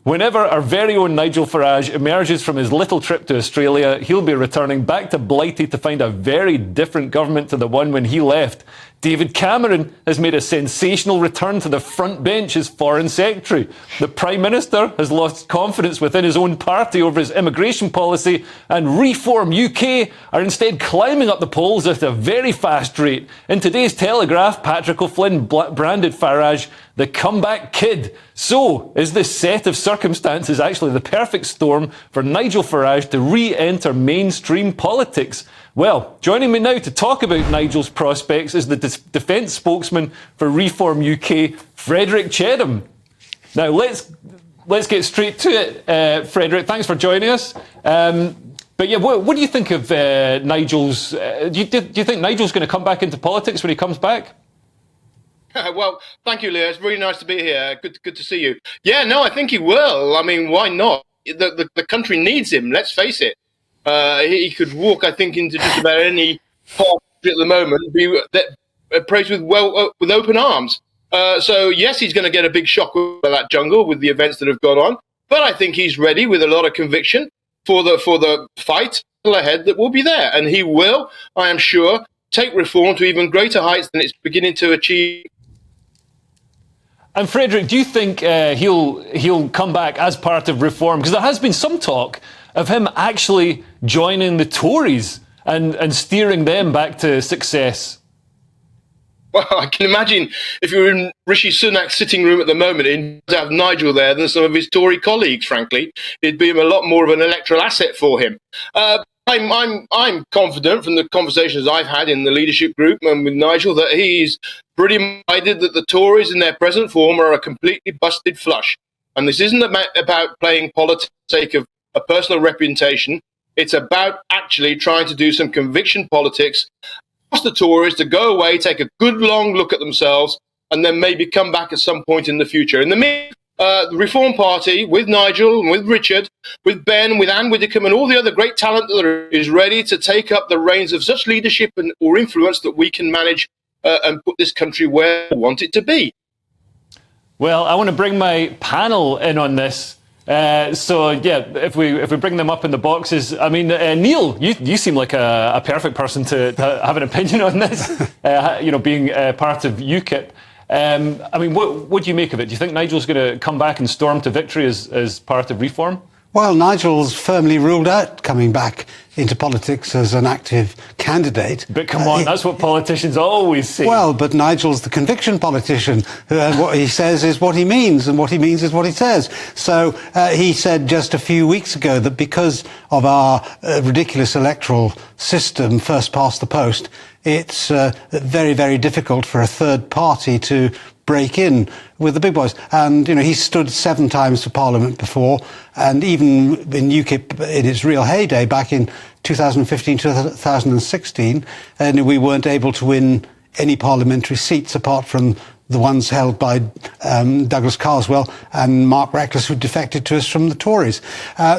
Whenever our very own Nigel Farage emerges from his little trip to Australia, he'll be returning back to Blighty to find a very different government to the one when he left. David Cameron has made a sensational return to the front bench as Foreign Secretary. The Prime Minister has lost confidence within his own party over his immigration policy, and Reform UK are instead climbing up the polls at a very fast rate. In today's Telegraph, Patrick O'Flynn branded Farage the comeback kid. So, is this set of circumstances actually the perfect storm for Nigel Farage to re-enter mainstream politics? Well, joining me now to talk about Nigel's prospects is the defence spokesman for Reform UK, Frederick Chedham. Now, let's get straight to it. Frederick, thanks for joining us. But yeah, what do you think of Nigel's... do you think Nigel's going to come back into politics when he comes back? Well, thank you, Leo. It's really nice to be here. Good to see you. Yeah, no, I think he will. I mean, why not? The country needs him, let's face it. He could walk, I think, into just about any party at the moment and be approached with open arms. So, yes, he's going to get a big shock with that jungle, with the events that have gone on. But I think he's ready with a lot of conviction for the fight ahead that will be there. And he will, I am sure, take reform to even greater heights than it's beginning to achieve. And Frederick, do you think he'll come back as part of Reform? Because there has been some talk of him actually joining the Tories and steering them back to success. Well, I can imagine if you were in Rishi Sunak's sitting room at the moment, he'd have Nigel there than some of his Tory colleagues, frankly. It'd be a lot more of an electoral asset for him. I'm confident from the conversations I've had in the leadership group and with Nigel that he's pretty minded that the Tories in their present form are a completely busted flush. And this isn't about playing politics for the sake of a personal reputation. It's about actually trying to do some conviction politics, ask the Tories to go away, take a good long look at themselves, and then maybe come back at some point in the future. In the meantime, the Reform Party, with Nigel and with Richard, with Ben, with Anne Widdecombe and all the other great talent that is ready to take up the reins of such leadership or influence that we can manage and put this country where we want it to be. Well, I want to bring my panel in on this. So, yeah, if we bring them up in the boxes, I mean, Neil, you seem like a perfect person to have an opinion on this, being part of UKIP. I mean, what do you make of it? Do you think Nigel's going to come back and storm to victory as part of Reform? Well, Nigel's firmly ruled out coming back into politics as an active candidate. But come on, that's what politicians always say. Well, but Nigel's the conviction politician. What he says is what he means, and what he means is what he says. So he said just a few weeks ago that because of our ridiculous electoral system, first past the post, it's very, very difficult for a third party to break in with the big boys. And, he stood 7 times for Parliament before, and even in UKIP in its real heyday back in 2015, 2016, and we weren't able to win any parliamentary seats apart from the ones held by Douglas Carswell and Mark Reckless, who defected to us from the Tories.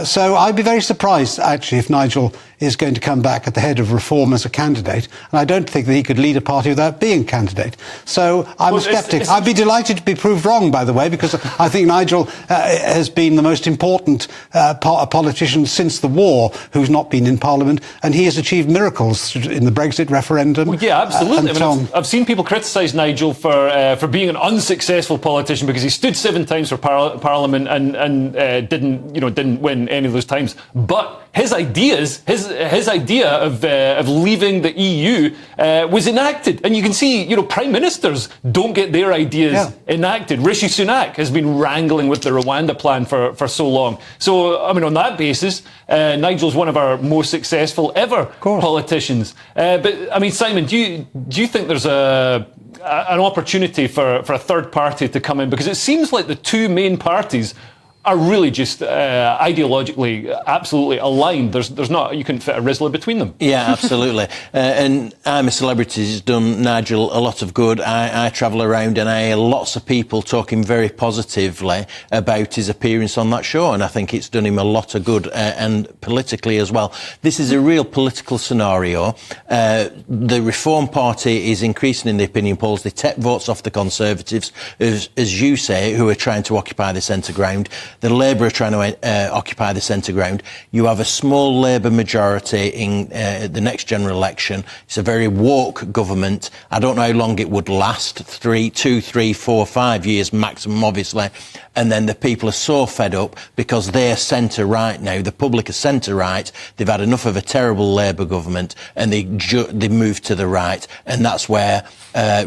So I'd be very surprised, actually, if Nigel is going to come back at the head of Reform as a candidate. And I don't think that he could lead a party without being a candidate. So I'm a sceptic. I'd be delighted to be proved wrong, by the way, because I think Nigel has been the most important politician since the war who's not been in Parliament, and he has achieved miracles in the Brexit referendum. Well, yeah, absolutely. I've seen people criticise Nigel for being an unsuccessful politician because he stood 7 times for Parliament and didn't win any of those times. But his ideas, his idea of leaving the EU was enacted, and you can see, prime ministers don't get their ideas enacted. Rishi Sunak has been wrangling with the Rwanda plan for so long. So, I mean, on that basis, Nigel's one of our most successful ever politicians. But I mean, Simon, do you think there's an opportunity for a third party to come in? Because it seems like the two main parties are really just ideologically absolutely aligned. There's not, you couldn't fit a Rizzler between them. Yeah, absolutely. And I'm a Celebrity has done Nigel a lot of good. I travel around and I hear lots of people talking very positively about his appearance on that show, and I think it's done him a lot of good, and politically as well. This is a real political scenario. The Reform Party is increasing in the opinion polls. They take votes off the Conservatives, as you say, who are trying to occupy the centre ground. The Labour are trying to occupy the centre ground. You have a small Labour majority in the next general election. It's a very woke government. I don't know how long it would last, 2, 3, 4, 5 years maximum, obviously. And then the people are so fed up because they're centre-right now. The public are centre-right. They've had enough of a terrible Labour government, and they moved to the right. And that's where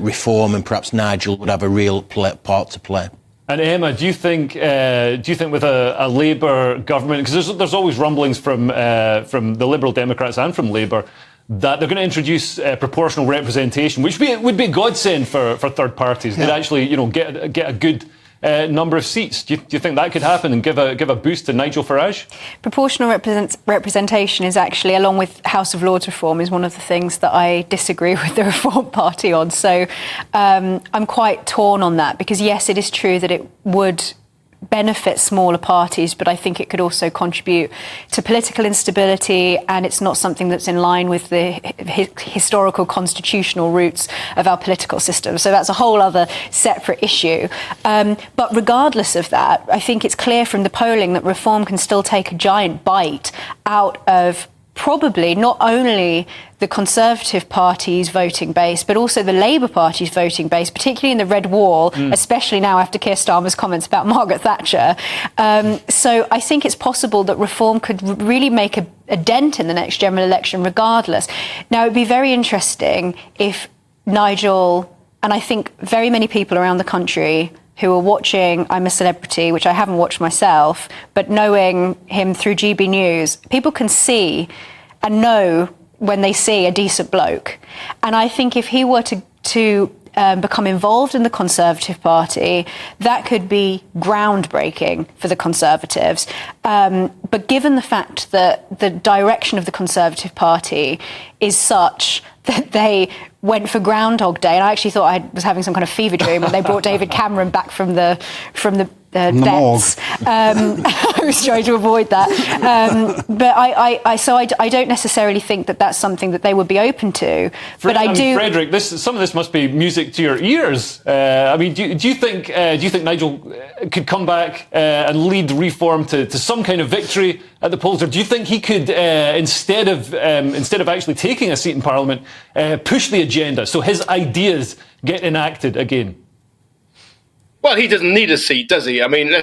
reform and perhaps Nigel would have a real part to play. And Emma, do you think with a Labour government, because there's always rumblings from the Liberal Democrats and from Labour that they're going to introduce proportional representation, which would be a godsend for third parties. They'd actually, get a good number of seats. Do you think that could happen and give a boost to Nigel Farage? Proportional representation is actually, along with House of Lords reform, is one of the things that I disagree with the Reform Party on. So I'm quite torn on that, because yes, it is true that it would benefit smaller parties, but I think it could also contribute to political instability, and it's not something that's in line with the historical constitutional roots of our political system. So that's a whole other separate issue. But regardless of that, I think it's clear from the polling that reform can still take a giant bite out of probably not only the Conservative Party's voting base, but also the Labour Party's voting base, particularly in the Red Wall, especially now after Keir Starmer's comments about Margaret Thatcher. So I think it's possible that reform could really make a dent in the next general election regardless. Now, it would be very interesting if Nigel, and I think very many people around the country who are watching I'm a Celebrity, which I haven't watched myself, but knowing him through GB News, people can see and know when they see a decent bloke. And I think if he were to become involved in the Conservative Party, that could be groundbreaking for the Conservatives. But given the fact that the direction of the Conservative Party is such that they went for Groundhog Day, and I actually thought I was having some kind of fever dream when they brought David Cameron back from the deaths. I was trying to avoid that. But I don't necessarily think that that's something that they would be open to. But I do. Frederick, some of this must be music to your ears. I mean, do you think Nigel could come back and lead reform to some kind of victory at the polls, or do you think he could, instead of actually taking a seat in Parliament, push the agenda so his ideas get enacted again? Well, he doesn't need a seat, does he? I mean,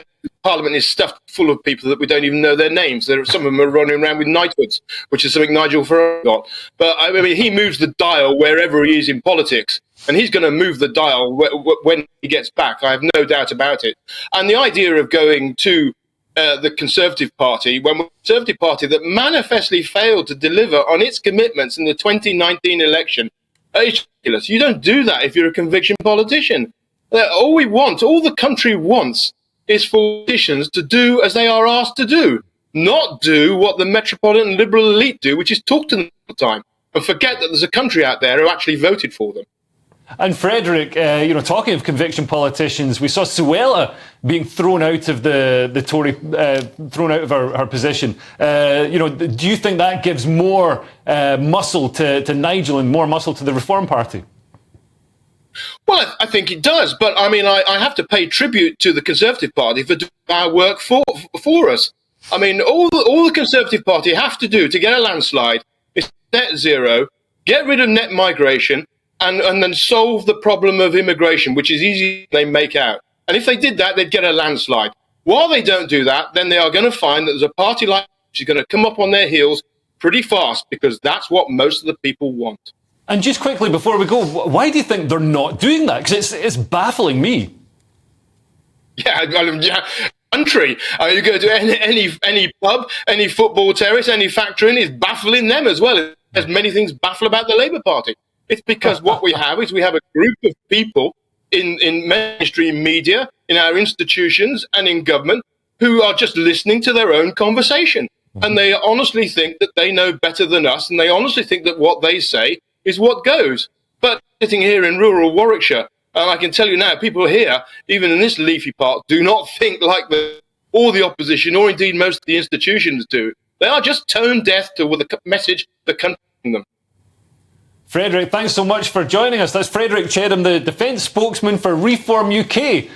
Parliament is stuffed full of people that we don't even know their names. Some of them are running around with knighthoods, which is something Nigel Farage got. But I mean, he moves the dial wherever he is in politics, and he's going to move the dial when he gets back. I have no doubt about it. And the idea of going to the Conservative Party, when the Conservative Party that manifestly failed to deliver on its commitments in the 2019 election, is ridiculous. You don't do that if you're a conviction politician. All the country wants, is for politicians to do as they are asked to do, not do what the metropolitan liberal elite do, which is talk to them all the time and forget that there's a country out there who actually voted for them. And Frederick, talking of conviction politicians, we saw Suella being thrown out of the Tory, thrown out of her position. Do you think that gives more muscle to Nigel and more muscle to the Reform Party? Well, I think it does, but I mean, I have to pay tribute to the Conservative Party for doing our work for us. I mean, all the Conservative Party have to do to get a landslide is net zero, get rid of net migration, and then solve the problem of immigration, which is easier than they make out. And if they did that, they'd get a landslide. While they don't do that, then they are going to find that there's a party like which is going to come up on their heels pretty fast, because that's what most of the people want. And just quickly before we go, why do you think they're not doing that? Because it's baffling me. Yeah, country. You go to any pub, any football terrace, any factory, it's baffling them as well. As many things baffle about the Labour Party. It's because what we have is we have a group of people in mainstream media, in our institutions and in government who are just listening to their own conversation. And they honestly think that they know better than us, and they honestly think that what they say is what goes. But sitting here in rural Warwickshire, and I can tell you now, people here, even in this leafy part, do not think like all the opposition, or indeed most of the institutions do. They are just tone deaf to the message the country gives them. Frederick, thanks so much for joining us. That's Frederick Chedham, the Defence spokesman for Reform UK.